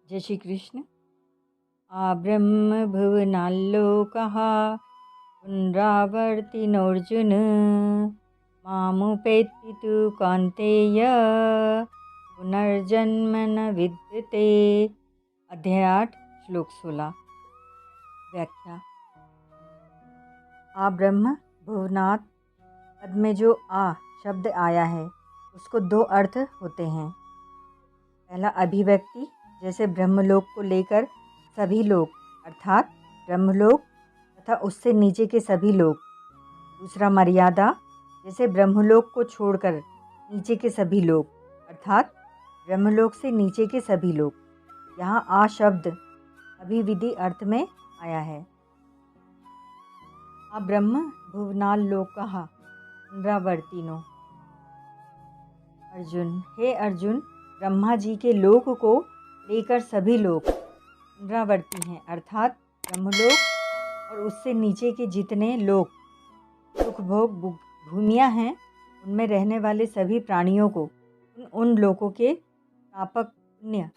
जय श्री कृष्ण। ब्रह्म भुवनाल्लोकः पुनरावर्तिनोऽर्जुन मामुपेत्ति तु कौन्तेय पुनर्जन्म न विद्यते। अध्याय 8 श्लोक 16। व्याख्या। ब्रह्म भुवनात् पद में जो आ शब्द आया है उसको दो अर्थ होते हैं। पहला अभिव्यक्ति, जैसे ब्रह्मलोक को लेकर सभी लोग अर्थात ब्रह्मलोक तथा उससे नीचे के सभी लोग। दूसरा मर्यादा, जैसे ब्रह्मलोक को छोड़कर नीचे के सभी लोग अर्थात ब्रह्मलोक से नीचे के सभी लोग। यहाँ आ शब्द अभिविधि अर्थ में आया है। ब्रह्म भुवनाल्लोकः पुनरावर्तिनो। अर्जुन, हे अर्जुन, ब्रह्मा जी के लोक को लेकर सभी लोग पुनरावर्ती हैं अर्थात ब्रह्मलोक और उससे नीचे के जितने लोक सुख भोग भूमियाँ हैं उनमें रहने वाले सभी प्राणियों को उन लोकों के प्रापक पुण्य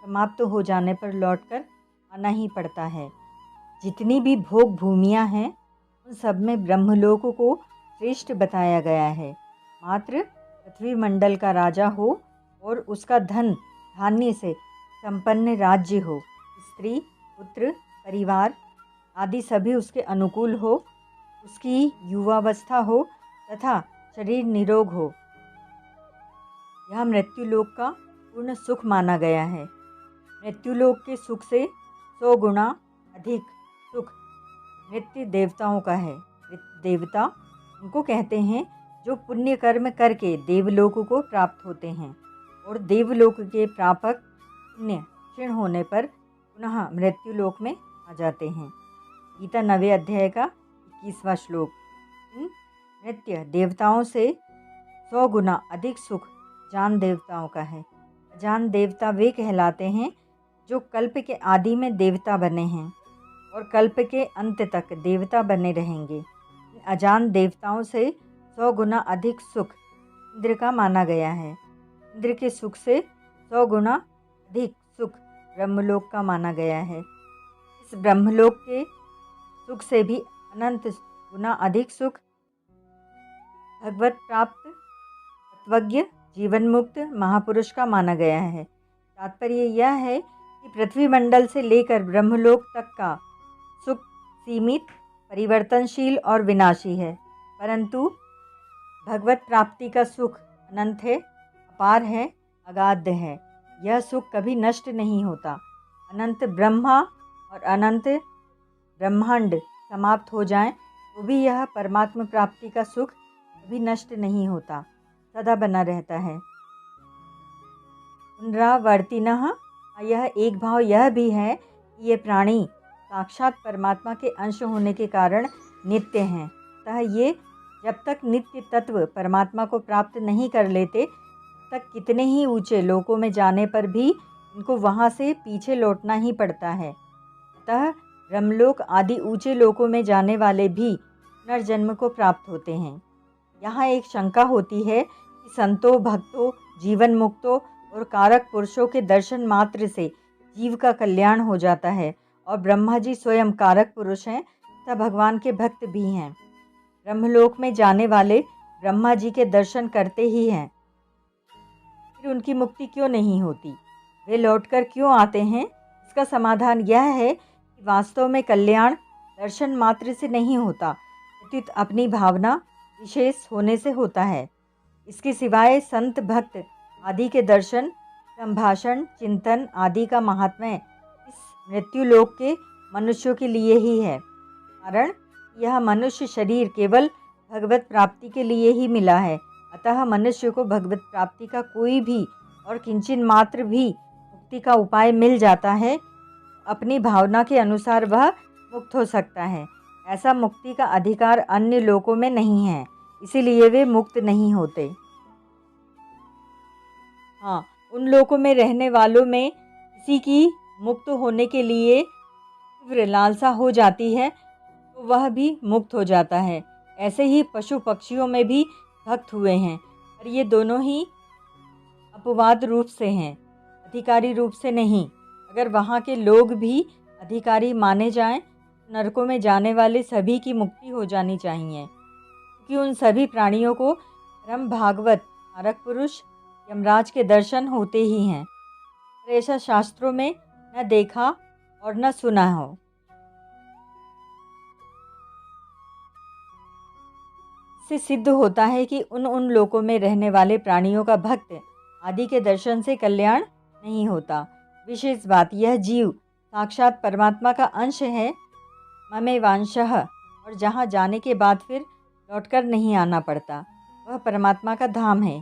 समाप्त हो जाने पर लौटकर आना ही पड़ता है। जितनी भी भोग भूमियाँ हैं उन सब में ब्रह्मलोक को श्रेष्ठ बताया गया है। मात्र पृथ्वी मंडल का राजा हो और उसका धन धान्य से संपन्न राज्य हो, स्त्री पुत्र परिवार आदि सभी उसके अनुकूल हो, उसकी युवावस्था हो तथा शरीर निरोग हो, यह मृत्युलोक का पूर्ण सुख माना गया है। मृत्युलोक के सुख से 100 गुना अधिक सुख मृत्यु देवताओं का है। देवता उनको कहते हैं जो पुण्य कर्म करके देवलोक को प्राप्त होते हैं और देवलोक के प्रापक पुण्य क्षीण होने पर पुनः मृत्युलोक में आ जाते हैं। गीता 9वें अध्याय का 21वां श्लोक। मृत्यु देवताओं से 100 गुना अधिक सुख जान देवताओं का है। अजान देवता वे कहलाते हैं जो कल्प के आदि में देवता बने हैं और कल्प के अंत तक देवता बने रहेंगे। अजान देवताओं से 100 गुना अधिक सुख इंद्र का माना गया है। इंद्र के सुख से 100 गुना अधिक सुख ब्रह्मलोक का माना गया है। इस ब्रह्मलोक के सुख से भी अनंत गुना अधिक सुख भगवत प्राप्त तत्वज्ञ जीवन मुक्त महापुरुष का माना गया है। तात्पर्य यह है कि पृथ्वी मंडल से लेकर ब्रह्मलोक तक का सुख सीमित, परिवर्तनशील और विनाशी है, परंतु भगवत प्राप्ति का सुख अनंत है, अपार है, अगाध है। यह सुख कभी नष्ट नहीं होता। अनंत ब्रह्मा और अनंत ब्रह्मांड समाप्त हो जाएं तो भी यह परमात्मा प्राप्ति का सुख कभी नष्ट नहीं होता, सदा बना रहता है। पुनरावर्तिनः, यह एक भाव यह भी है कि ये प्राणी साक्षात परमात्मा के अंश होने के कारण नित्य हैं। अतः ये जब तक नित्य तत्व परमात्मा को प्राप्त नहीं कर लेते तक कितने ही ऊंचे लोकों में जाने पर भी इनको वहाँ से पीछे लौटना ही पड़ता है। अतः ब्रह्मलोक आदि ऊंचे लोकों में जाने वाले भी पुनर्जन्म को प्राप्त होते हैं। यहाँ एक शंका होती है कि संतों, भक्तों, जीवन मुक्तों और कारक पुरुषों के दर्शन मात्र से जीव का कल्याण हो जाता है और ब्रह्मा जी स्वयं कारक पुरुष हैं तथा भगवान के भक्त भी हैं। ब्रह्मलोक में जाने वाले ब्रह्मा जी के दर्शन करते ही हैं, फिर उनकी मुक्ति क्यों नहीं होती? वे लौटकर क्यों आते हैं? इसका समाधान यह है कि वास्तव में कल्याण दर्शन मात्र से नहीं होता, प्रत्युत अपनी भावना विशेष होने से होता है। इसके सिवाय संत भक्त आदि के दर्शन, संभाषण, चिंतन आदि का महात्म्य इस मृत्युलोक के मनुष्यों के लिए ही है। कारण यह मनुष्य शरीर केवल भगवत प्राप्ति के लिए ही मिला है। अतः मनुष्य को भगवत प्राप्ति का कोई भी और किंचन मात्र भी मुक्ति का उपाय मिल जाता है, अपनी भावना के अनुसार वह मुक्त हो सकता है। ऐसा मुक्ति का अधिकार अन्य लोकों में नहीं है, इसीलिए वे मुक्त नहीं होते। उन लोकों में रहने वालों में किसी की मुक्त होने के लिए तीव्र लालसा हो जाती है तो वह भी मुक्त हो जाता है। ऐसे ही पशु पक्षियों में भी भक्त हुए हैं, पर ये दोनों ही अपवाद रूप से हैं, अधिकारी रूप से नहीं। अगर वहाँ के लोग भी अधिकारी माने जाएं, नरकों में जाने वाले सभी की मुक्ति हो जानी चाहिए, क्योंकि उन सभी प्राणियों को परम भागवत कारक पुरुष यमराज के दर्शन होते ही हैं। पर ऐसा शास्त्रों में न देखा और न सुना हो। इससे सिद्ध होता है कि उन लोकों में रहने वाले प्राणियों का भक्त आदि के दर्शन से कल्याण नहीं होता। विशेष बात, यह जीव साक्षात परमात्मा का अंश है, ममेवांशः, और जहाँ जाने के बाद फिर लौटकर नहीं आना पड़ता, वह परमात्मा का धाम है।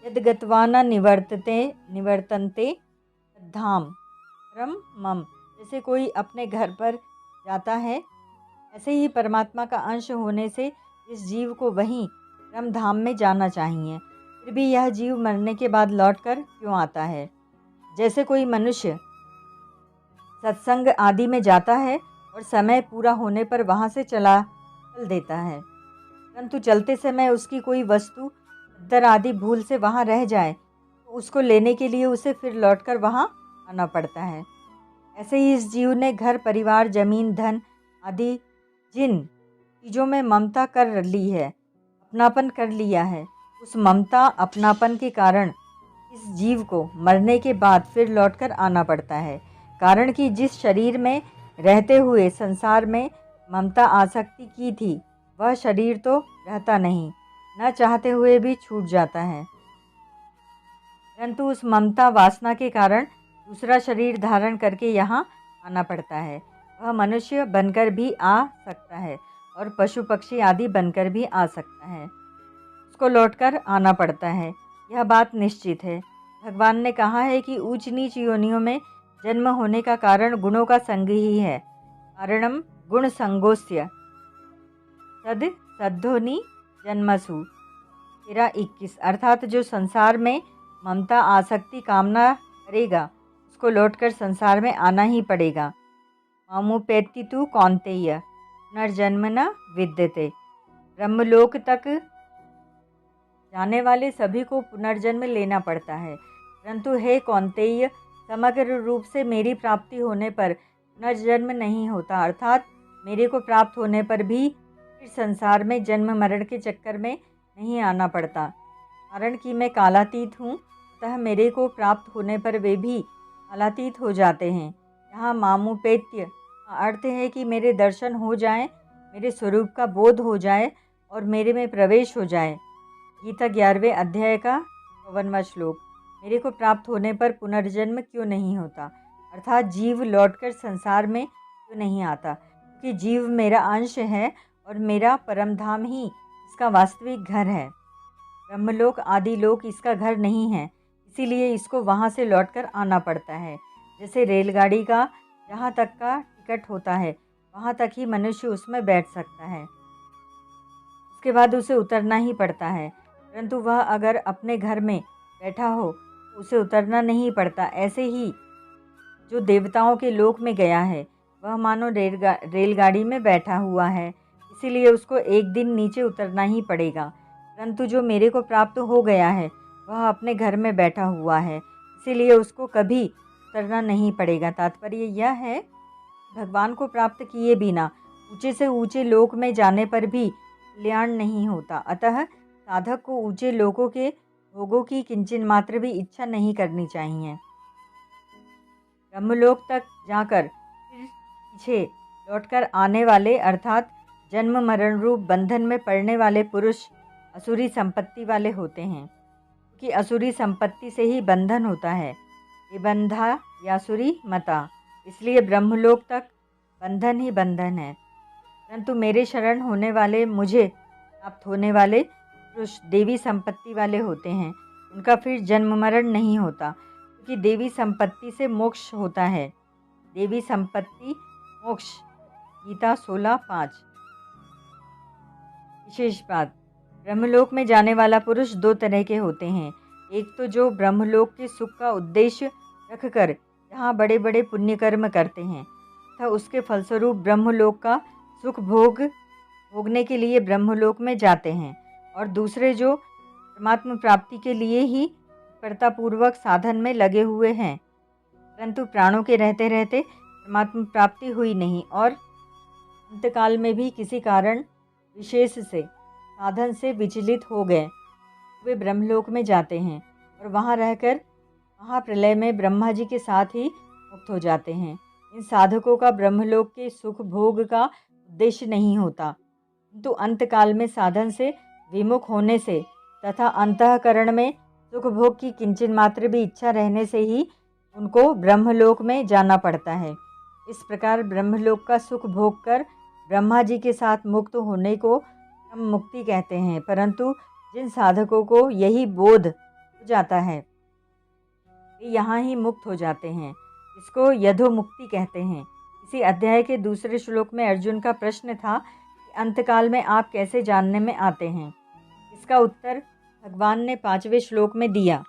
यद गत्वा न निवर्तन्ते धाम परम मम। जैसे कोई अपने घर पर जाता है, ऐसे ही परमात्मा का अंश होने से इस जीव को वहीं परम धाम में जाना चाहिए। फिर भी यह जीव मरने के बाद लौटकर क्यों आता है? जैसे कोई मनुष्य सत्संग आदि में जाता है और समय पूरा होने पर वहाँ से चल देता है, परंतु चलते समय उसकी कोई वस्तु दर आदि भूल से वहाँ रह जाए तो उसको लेने के लिए उसे फिर लौटकर वहाँ आना पड़ता है। ऐसे ही इस जीव ने घर परिवार जमीन धन आदि जिन चीज़ों में ममता कर ली है, अपनापन कर लिया है, उस ममता अपनापन के कारण इस जीव को मरने के बाद फिर लौटकर आना पड़ता है। कारण कि जिस शरीर में रहते हुए संसार में ममता आसक्ति की थी, वह शरीर तो रहता नहीं, न चाहते हुए भी छूट जाता है, परंतु उस ममता वासना के कारण दूसरा शरीर धारण करके यहाँ आना पड़ता है। वह मनुष्य बनकर भी आ सकता है और पशु पक्षी आदि बनकर भी आ सकता है, उसको लौटकर आना पड़ता है, यह बात निश्चित है। भगवान ने कहा है कि ऊंच नीच योनियों में जन्म होने का कारण गुणों का संग ही है। कारणम गुण संगोस्य तद सद्धोनि जन्मसु 13:21। अर्थात जो संसार में ममता आसक्ति कामना करेगा, उसको लौटकर संसार में आना ही पड़ेगा। मामुपेत्ति तु कौन्तेय पुनर्जन्म न विद्यते। ब्रह्मलोक तक जाने वाले सभी को पुनर्जन्म लेना पड़ता है, परंतु हे कौन्तेय, समग्र रूप से मेरी प्राप्ति होने पर पुनर्जन्म नहीं होता, अर्थात मेरे को प्राप्त होने पर भी फिर संसार में जन्म मरण के चक्कर में नहीं आना पड़ता। कारण कि मैं कालातीत हूँ, अतः मेरे को प्राप्त होने पर वे भी कालातीत हो जाते हैं। यहाँ मामुपेत्य का अर्थ है कि मेरे दर्शन हो जाएं, मेरे स्वरूप का बोध हो जाए और मेरे में प्रवेश हो जाए। गीता 11वें अध्याय का 54वां श्लोक। मेरे को प्राप्त होने पर पुनर्जन्म क्यों नहीं होता, अर्थात जीव लौटकर संसार में क्यों नहीं आता? क्योंकि जीव मेरा अंश है और मेरा परमधाम ही इसका वास्तविक घर है। ब्रह्मलोक आदि लोक इसका घर नहीं है, इसीलिए इसको वहाँ से लौटकर आना पड़ता है। जैसे रेलगाड़ी का जहाँ तक का टिकट होता है, वहाँ तक ही मनुष्य उसमें बैठ सकता है, उसके बाद उसे उतरना ही पड़ता है। परंतु वह अगर अपने घर में बैठा हो तो उसे उतरना नहीं पड़ता। ऐसे ही जो देवताओं के लोक में गया है, वह मानो रेलगाड़ी में बैठा हुआ है, इसीलिए उसको एक दिन नीचे उतरना ही पड़ेगा। परंतु जो मेरे को प्राप्त हो गया है, वह अपने घर में बैठा हुआ है, इसीलिए उसको कभी उतरना नहीं पड़ेगा। तात्पर्य यह है, भगवान को प्राप्त किए बिना ऊंचे से ऊंचे लोक में जाने पर भी कल्याण नहीं होता। अतः साधक को ऊंचे लोकों के भोगों की किंचन मात्र भी इच्छा नहीं करनी चाहिए। ब्रह्मलोक तक जाकर फिर पीछे लौटकर आने वाले, अर्थात जन्म मरण रूप बंधन में पड़ने वाले पुरुष असुरी संपत्ति वाले होते हैं, क्योंकि असुरी संपत्ति से ही बंधन होता है। निबंधा यासुरी मता, इसलिए ब्रह्मलोक तक बंधन ही बंधन है। परंतु मेरे शरण होने वाले, मुझे प्राप्त होने वाले पुरुष देवी संपत्ति वाले होते हैं, उनका फिर जन्म मरण नहीं होता, क्योंकि देवी संपत्ति से मोक्ष होता है। देवी संपत्ति मोक्ष, गीता 16:5। विशेष बात, ब्रह्मलोक में जाने वाला पुरुष दो तरह के होते हैं। एक तो जो ब्रह्मलोक के सुख का उद्देश्य रखकर यहाँ बड़े बड़े पुण्य कर्म करते हैं तथा उसके फलस्वरूप ब्रह्मलोक का सुख भोगने के लिए ब्रह्मलोक में जाते हैं, और दूसरे जो परमात्मा प्राप्ति के लिए ही तत्परतापूर्वक साधन में लगे हुए हैं, परंतु प्राणों के रहते रहते परमात्मा प्राप्ति हुई नहीं और अंतकाल में भी किसी कारण विशेष से साधन से विचलित हो गए, वे ब्रह्मलोक में जाते हैं और वहाँ रहकर महाप्रलय में ब्रह्मा जी के साथ ही मुक्त हो जाते हैं। इन साधकों का ब्रह्मलोक के सुख भोग का उद्देश्य नहीं होता, किंतु अंतकाल में साधन से विमुख होने से तथा अंतःकरण में सुख भोग की किंचन मात्र भी इच्छा रहने से ही उनको ब्रह्मलोक में जाना पड़ता है। इस प्रकार ब्रह्मलोक का सुख भोग कर ब्रह्मा जी के साथ मुक्त होने को हम मुक्ति कहते हैं, परंतु जिन साधकों को यही बोध हो जाता है वे यहाँ ही मुक्त हो जाते हैं, इसको यधोमुक्ति कहते हैं। इसी अध्याय के दूसरे श्लोक में अर्जुन का प्रश्न था कि अंतकाल में आप कैसे जानने में आते हैं। इसका उत्तर भगवान ने 5वें श्लोक में दिया।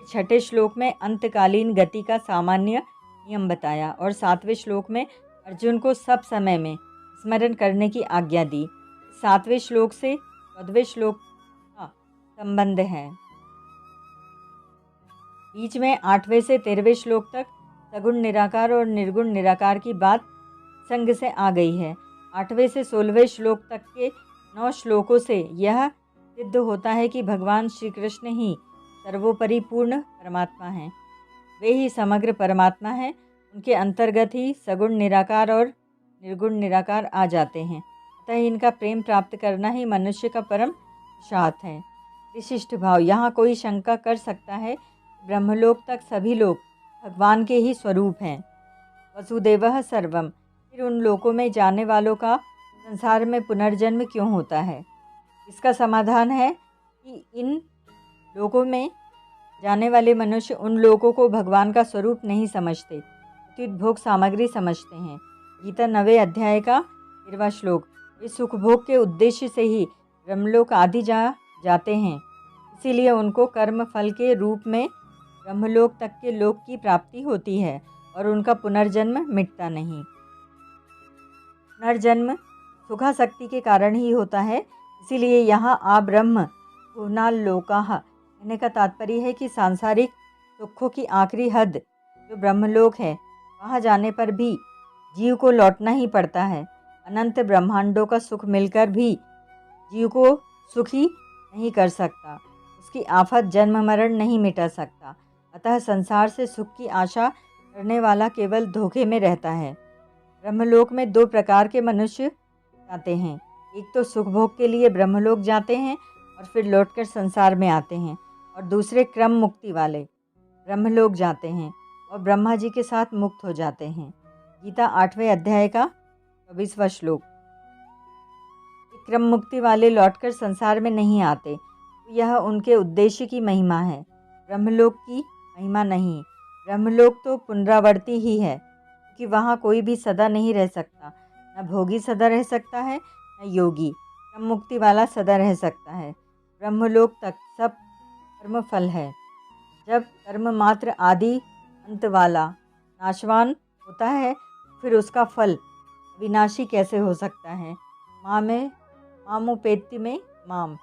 छठे श्लोक में अंतकालीन गति का सामान्य नियम बताया और 7वें श्लोक में अर्जुन को सब समय में स्मरण करने की आज्ञा दी। 7वें श्लोक से 14वें श्लोक का संबंध है। बीच में 8वें से 13वें श्लोक तक सगुण निराकार और निर्गुण निराकार की बात संग से आ गई है। 8वें से 16वें श्लोक तक के 9 श्लोकों से यह सिद्ध होता है कि भगवान श्री कृष्ण ही सर्वोपरि पूर्ण परमात्मा हैं। वे ही समग्र परमात्मा हैं। उनके अंतर्गत ही सगुण निराकार और निर्गुण निराकार आ जाते हैं। अतः इनका प्रेम प्राप्त करना ही मनुष्य का परम पुरुषार्थ है। विशिष्ट भाव, यहाँ कोई शंका कर सकता है ब्रह्मलोक तक सभी लोग भगवान के ही स्वरूप हैं। वसुदेवः सर्वम, फिर उन लोकों में जाने वालों का संसार में पुनर्जन्म क्यों होता है? इसका समाधान है कि इन लोकों में जाने वाले मनुष्य उन लोगों को भगवान का स्वरूप नहीं समझते, अतीत भोग सामग्री समझते हैं। गीता 9वें अध्याय का 13वां श्लोक, वे सुख भोग के उद्देश्य से ही ब्रह्मलोक आदि जाते हैं, इसीलिए उनको कर्म फल के रूप में ब्रह्मलोक तक के लोक की प्राप्ति होती है और उनका पुनर्जन्म मिटता नहीं। पुनर्जन्म सुखासक्ति के कारण ही होता है, इसीलिए यहाँ आ ब्रह्म भुवनाल्लोकाः कहने का तात्पर्य है कि सांसारिक सुखों की आखिरी हद जो ब्रह्मलोक है, वहाँ जाने पर भी जीव को लौटना ही पड़ता है। अनंत ब्रह्मांडों का सुख मिलकर भी जीव को सुखी नहीं कर सकता, उसकी आफत जन्म मरण नहीं मिटा सकता। अतः संसार से सुख की आशा करने वाला केवल धोखे में रहता है। ब्रह्मलोक में 2 प्रकार के मनुष्य जाते हैं, एक तो सुख भोग के लिए ब्रह्मलोक जाते हैं और फिर लौटकर संसार में आते हैं, और दूसरे क्रम मुक्ति वाले ब्रह्मलोक जाते हैं और ब्रह्मा जी के साथ मुक्त हो जाते हैं। गीता 8वें अध्याय का 24वां श्लोक। क्रम मुक्ति वाले लौटकर संसार में नहीं आते, तो यह उनके उद्देश्य की महिमा है, ब्रह्मलोक की महिमा नहीं। ब्रह्मलोक तो पुनरावर्ती ही है, क्योंकि वहाँ कोई भी सदा नहीं रह सकता, न भोगी सदा रह सकता है न योगी। क्रम मुक्ति वाला सदा रह सकता है। ब्रह्मलोक तक सब कर्म फल है। जब कर्म मात्र आदि अंत वाला नाशवान होता है, फिर उसका फल विनाशी कैसे हो सकता है? मामुपेत्ति में माम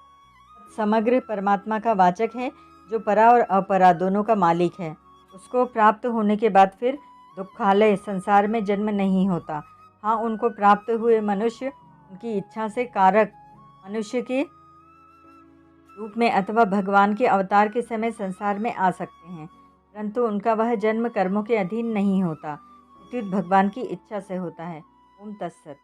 समग्र परमात्मा का वाचक है, जो परा और अपरा दोनों का मालिक है। उसको प्राप्त होने के बाद फिर दुखालय संसार में जन्म नहीं होता। हाँ, उनको प्राप्त हुए मनुष्य उनकी इच्छा से कारक मनुष्य के रूप में अथवा भगवान के अवतार के समय संसार में आ सकते हैं, परंतु उनका वह जन्म कर्मों के अधीन नहीं होता, अतुत भगवान की इच्छा से होता है। ओम तत्सत।